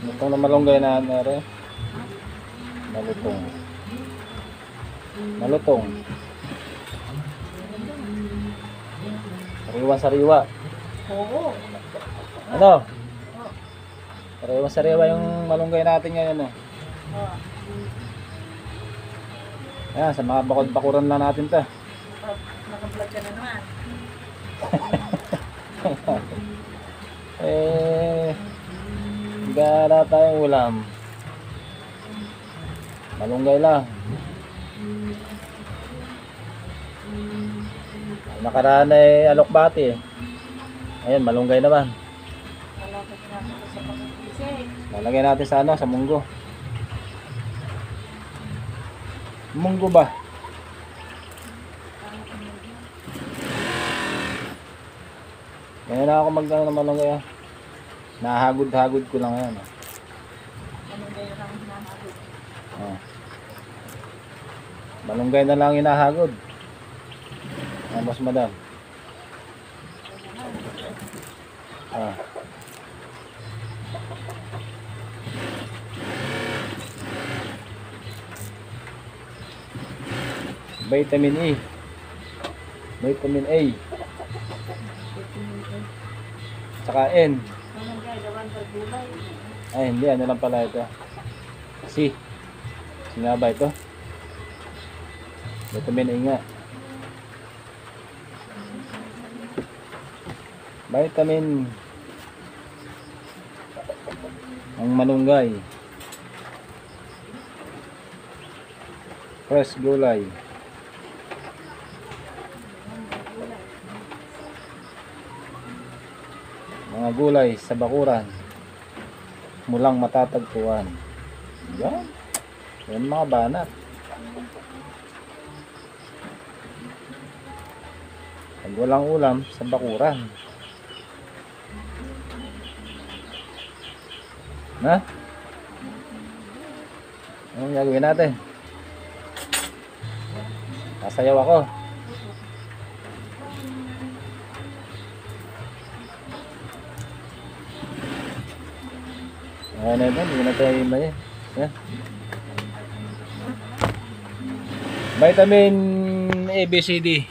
Itong na malunggay na nere. Malutong. Malutong. Sariwa-sariwa. Oo. Ano? Sariwa-sariwa yung malunggay natin ngayon. Oh. Oh. Ayan, sa mga bakod-bakuran lang natin to. Naka-vlog ka na naman. Gala tayong ulam. Malunggay lang. Nakaraan ay alokbati. Ayan, malunggay naman. Wala ka pinapakita sa pag-isip. Lalagay natin sa ano, sa munggo. Munggo ba? Ngayon na ako magdala ng malunggay. Nahagod-hagod ko lang yan. Anong gaya lang hinahagod? Oh. Malunggay na lang hinahagod. Mas madam. Ah. Vitamin E. Vitamin A. Saka N. Anong gaya? Dawan sa gulay. Ay, hindi. Ano lang pala ito? C. C nga ba ito? Vitamin A nga. Vitamin ang malunggay. Fresh gulay. Mga gulay sa bakuran. Mulang matatagpuan. Yan. Yan mga banat. Pag walang ulam sa bakuran. Ha? Anong gagawin natin? Sasayaw ako. Ayan na ito, hindi na tayo himay. Vitamin ABCD.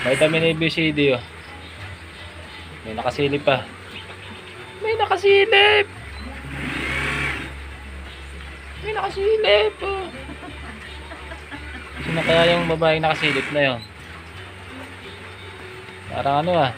Vitamin ABCD. Oh. May nakasilip pa. May nakasilip. May nakasilip. Oh. Sino kaya yung babaeng nakasilip na yun? Parang ano ah.